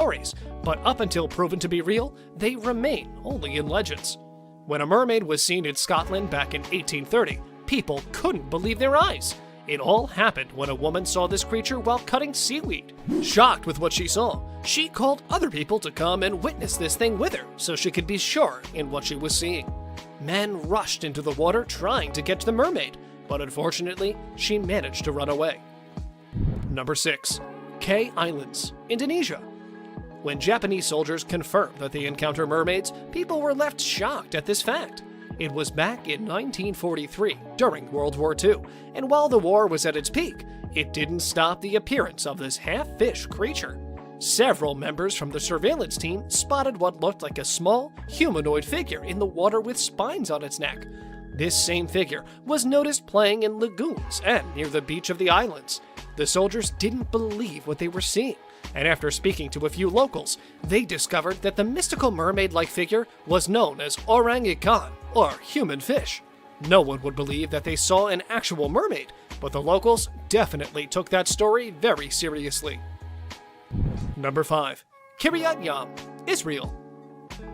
stories, but up until proven to be real, they remain only in legends. When a mermaid was seen in Scotland back in 1830, people couldn't believe their eyes. It all happened when a woman saw this creature while cutting seaweed. Shocked with what she saw, she called other people to come and witness this thing with her so she could be sure in what she was seeing. Men rushed into the water trying to get to the mermaid, but unfortunately, she managed to run away. Number 6. K Islands, Indonesia. When Japanese soldiers confirmed that they encountered mermaids, people were left shocked at this fact. It was back in 1943, during World War II, and while the war was at its peak, it didn't stop the appearance of this half-fish creature. Several members from the surveillance team spotted what looked like a small, humanoid figure in the water with spines on its neck. This same figure was noticed playing in lagoons and near the beach of the islands. The soldiers didn't believe what they were seeing, and after speaking to a few locals, they discovered that the mystical mermaid-like figure was known as orangutan, or human fish. No one would believe that they saw an actual mermaid, but the locals definitely took that story very seriously. Number 5. Kiryat Yam, Israel.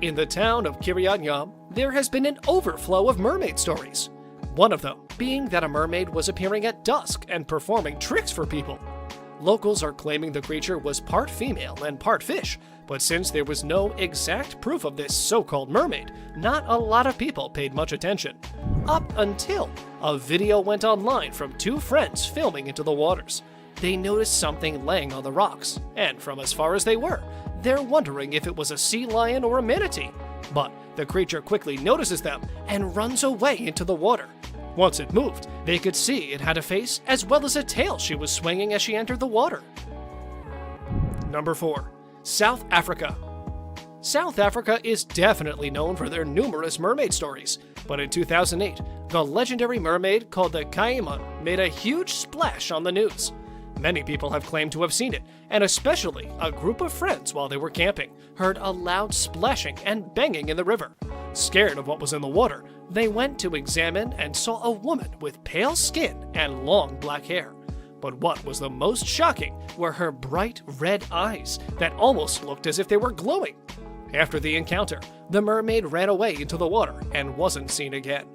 In the town of Kiryat Yam, there has been an overflow of mermaid stories. One of them being that a mermaid was appearing at dusk and performing tricks for people. Locals are claiming the creature was part female and part fish, but since there was no exact proof of this so-called mermaid, not a lot of people paid much attention. Up until a video went online from two friends filming into the waters. They noticed something laying on the rocks, and from as far as they were, they're wondering if it was a sea lion or a manatee. But the creature quickly notices them and runs away into the water. Once it moved, they could see it had a face as well as a tail she was swinging as she entered the water. Number 4. South Africa. South Africa is definitely known for their numerous mermaid stories, but in 2008, the legendary mermaid called the Caiman made a huge splash on the news. Many people have claimed to have seen it, and especially a group of friends while they were camping heard a loud splashing and banging in the river. Scared of what was in the water, they went to examine and saw a woman with pale skin and long black hair. But what was the most shocking were her bright red eyes that almost looked as if they were glowing. After the encounter, the mermaid ran away into the water and wasn't seen again.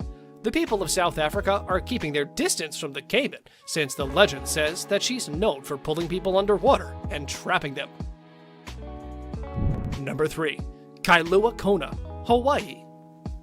The people of South Africa are keeping their distance from the Caiman, since the legend says that she's known for pulling people underwater and trapping them. Number 3. Kailua Kona, Hawaii.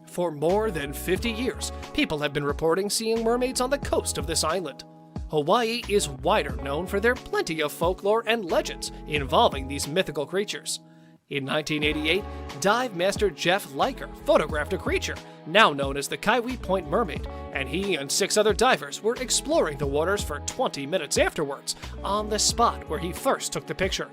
For more than 50 years, people have been reporting seeing mermaids on the coast of this island. Hawaii is wider known for their plenty of folklore and legends involving these mythical creatures. In 1988, dive master Jeff Liker photographed a creature, now known as the Kiwi Point Mermaid, and he and 6 other divers were exploring the waters for 20 minutes afterwards, on the spot where he first took the picture.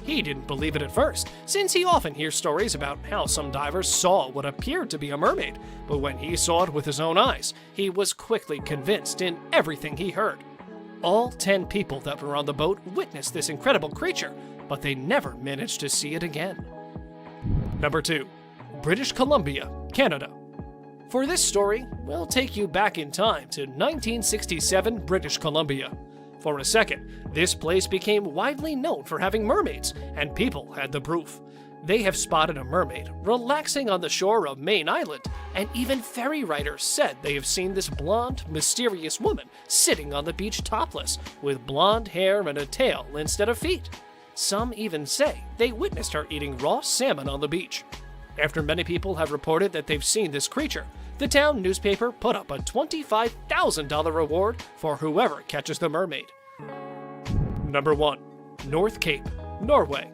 He didn't believe it at first, since he often hears stories about how some divers saw what appeared to be a mermaid, but when he saw it with his own eyes, he was quickly convinced in everything he heard. All 10 people that were on the boat witnessed this incredible creature, but they never managed to see it again. Number 2. British Columbia, Canada. For this story, we'll take you back in time to 1967 British Columbia. For a second, this place became widely known for having mermaids, and people had the proof. They have spotted a mermaid relaxing on the shore of Main Island, and even ferry riders said they have seen this blonde, mysterious woman sitting on the beach topless, with blonde hair and a tail instead of feet. Some even say they witnessed her eating raw salmon on the beach. After many people have reported that they've seen this creature, the town newspaper put up a $25,000 reward for whoever catches the mermaid. Number 1. North Cape, Norway.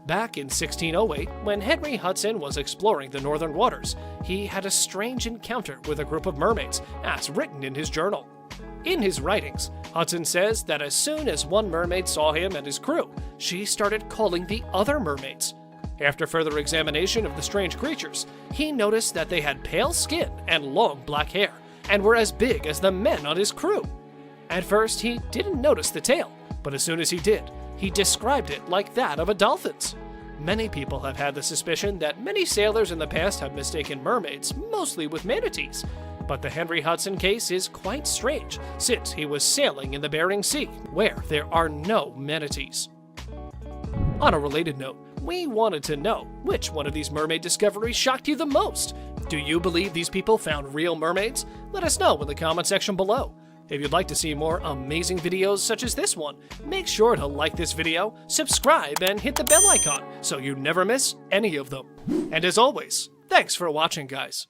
Back in 1608, when Henry Hudson was exploring the northern waters, he had a strange encounter with a group of mermaids, as written in his journal. In his writings, Hudson says that as soon as one mermaid saw him and his crew, she started calling the other mermaids. After further examination of the strange creatures, he noticed that they had pale skin and long black hair, and were as big as the men on his crew. At first, he didn't notice the tail, but as soon as he did, he described it like that of a dolphin's. Many people have had the suspicion that many sailors in the past have mistaken mermaids, mostly with manatees. But the Henry Hudson case is quite strange, since he was sailing in the Bering Sea, where there are no manatees. On a related note, We wanted to know, which one of these mermaid discoveries shocked you the most? Do you believe these people found real mermaids? Let us know in the comment section below. If you'd like to see more amazing videos such as this one, make sure to like this video, subscribe, and hit the bell icon so you never miss any of them. And as always, thanks for watching, guys.